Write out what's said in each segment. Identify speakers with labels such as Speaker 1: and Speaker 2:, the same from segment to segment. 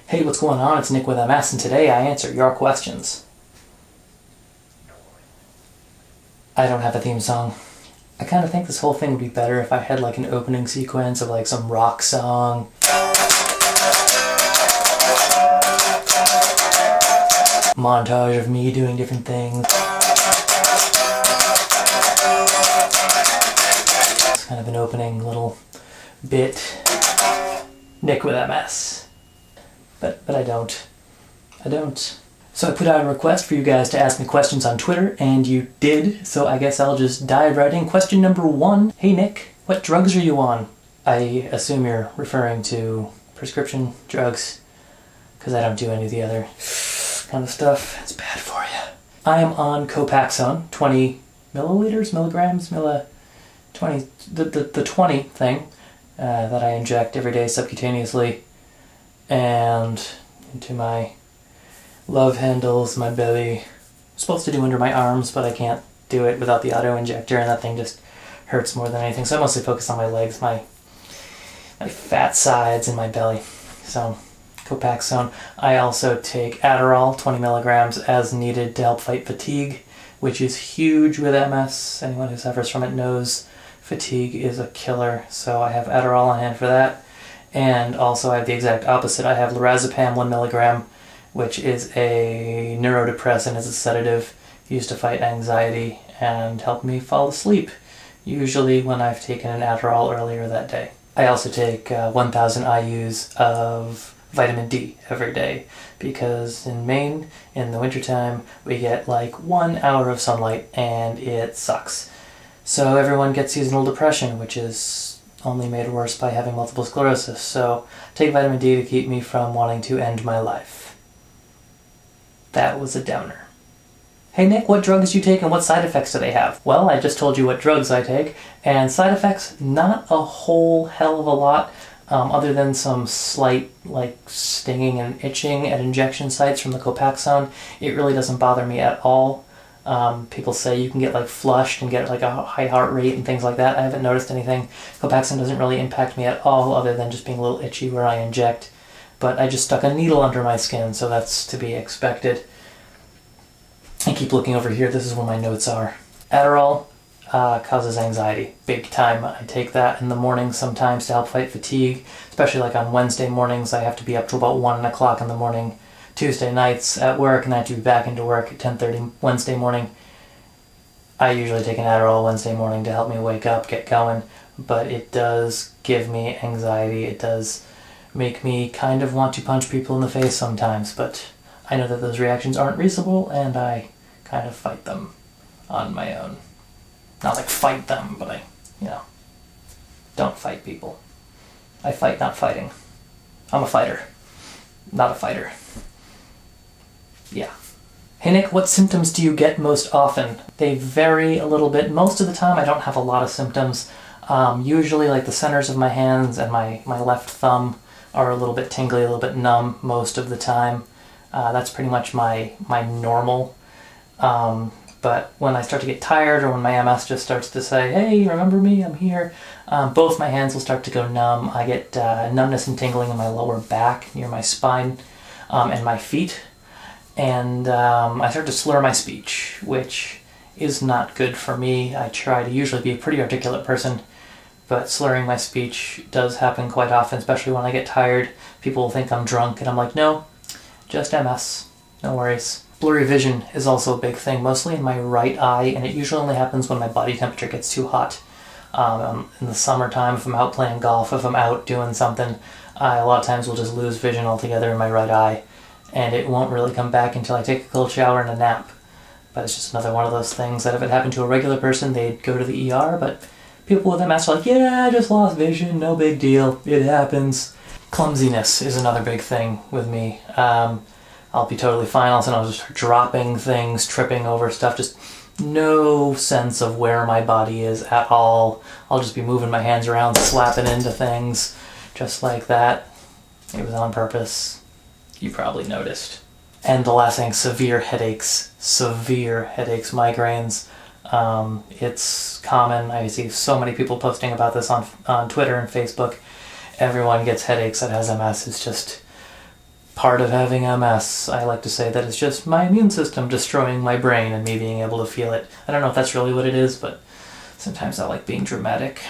Speaker 1: Hey, what's going on? It's Nick with MS, and today I answer your questions. I don't have a theme song. I kind of think this whole thing would be better if I had like an opening sequence of like some rock song. Montage of me doing different things. It's kind of an opening little bit. Nick with MS. But I don't. So I put out a request for you guys to ask me questions on Twitter, and you did, so I guess I'll just dive right in. Question number 1. Hey Nick, what drugs are you on? I assume you're referring to prescription drugs, because I don't do any of the other kind of stuff. It's bad for you. I am on Copaxone, 20 milliliters, milligrams, 20, the 20 thing that I inject every day subcutaneously, and into my love handles, my belly. I'm supposed to do under my arms, but I can't do it without the auto-injector, and that thing just hurts more than anything. So I mostly focus on my legs, my fat sides, and my belly. So Copaxone. I also take Adderall, 20 milligrams as needed to help fight fatigue, which is huge with MS. Anyone who suffers from it knows fatigue is a killer, so I have Adderall on hand for that. And also I have the exact opposite. I have lorazepam, 1 milligram, which is a neurodepressant, is a sedative used to fight anxiety and help me fall asleep, usually when I've taken an Adderall earlier that day. I also take 1,000 IUs of vitamin D every day, because in Maine, in the wintertime, we get like 1 hour of sunlight and it sucks. So everyone gets seasonal depression, which is only made worse by having multiple sclerosis. So take vitamin D to keep me from wanting to end my life. That was a downer. Hey Nick, what drugs do you take and what side effects do they have? Well, I just told you what drugs I take, and side effects, not a whole hell of a lot, other than some slight like stinging and itching at injection sites from the Copaxone. It really doesn't bother me at all. People say you can get like flushed and get like a high heart rate and things like that. I haven't noticed anything. Copaxone doesn't really impact me at all, other than just being a little itchy where I inject. But I just stuck a needle under my skin, so that's to be expected. I keep looking over here. This is where my notes are. Adderall causes anxiety, big time. I take that in the morning sometimes to help fight fatigue, especially like on Wednesday mornings. I have to be up till about 1 o'clock in the morning. Tuesday nights at work, and I have to be back into work at 10:30 Wednesday morning. I usually take an Adderall Wednesday morning to help me wake up, get going, but it does give me anxiety. It does make me kind of want to punch people in the face sometimes, but I know that those reactions aren't reasonable, and I kind of fight them on my own. Not like fight them, but I, don't fight people. I fight not fighting. I'm a fighter, not a fighter. Yeah. Hey Nick, what symptoms do you get most often? They vary a little bit. Most of the time I don't have a lot of symptoms. Usually like the centers of my hands and my left thumb are a little bit tingly, a little bit numb most of the time. That's pretty much my normal. But when I start to get tired, or when my MS just starts to say, hey, remember me, I'm here, both my hands will start to go numb. I get numbness and tingling in my lower back, near my spine, and my feet. And I start to slur my speech, which is not good for me. I try to usually be a pretty articulate person, but slurring my speech does happen quite often, especially when I get tired. People will think I'm drunk, and I'm like, no, just MS, no worries. Blurry vision is also a big thing, mostly in my right eye, and it usually only happens when my body temperature gets too hot. In the summertime, if I'm out playing golf, if I'm out doing something, I a lot of times will just lose vision altogether in my right eye. And it won't really come back until I take a cold shower and a nap. But it's just another one of those things that if it happened to a regular person, they'd go to the ER, but people with MS are like, yeah, I just lost vision, no big deal, it happens. Clumsiness is another big thing with me. I'll be totally fine, all of a sudden I'll just start dropping things, tripping over stuff, just no sense of where my body is at all. I'll just be moving my hands around, slapping into things, just like that. It was on purpose. You probably noticed. And the last thing, severe headaches, migraines. It's common. I see so many people posting about this on Twitter and Facebook. Everyone gets headaches that has MS. It's just part of having MS. I like to say that it's just my immune system destroying my brain and me being able to feel it. I don't know if that's really what it is, but sometimes I like being dramatic.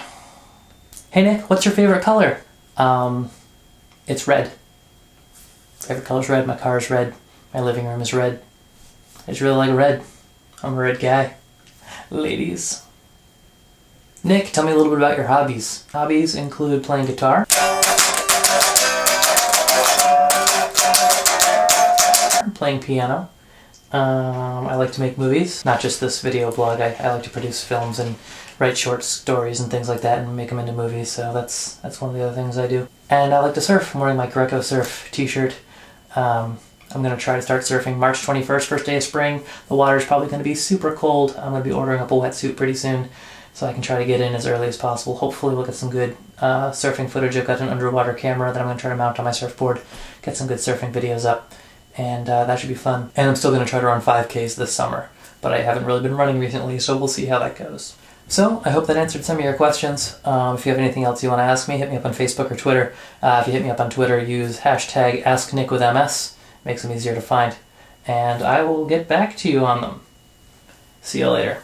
Speaker 1: Hey Nick, what's your favorite color? It's red. Favorite color's red, my car is red, my living room is red. I just really like red. I'm a red guy. Ladies. Nick, tell me a little bit about your hobbies. Hobbies include playing guitar, playing piano. I like to make movies, not just this video blog. I like to produce films and write short stories and things like that and make them into movies, so that's one of the other things I do. And I like to surf. I'm wearing my Greco Surf t-shirt. I'm going to try to start surfing March 21st, first day of spring. The water's probably going to be super cold. I'm going to be ordering up a wetsuit pretty soon so I can try to get in as early as possible. Hopefully we'll get some good surfing footage. I've got an underwater camera that I'm going to try to mount on my surfboard, get some good surfing videos up, and that should be fun. And I'm still going to try to run 5Ks this summer, but I haven't really been running recently, so we'll see how that goes. So, I hope that answered some of your questions. If you have anything else you want to ask me, hit me up on Facebook or Twitter. If you hit me up on Twitter, use hashtag AskNickWithMS. Makes them easier to find. And I will get back to you on them. See you later.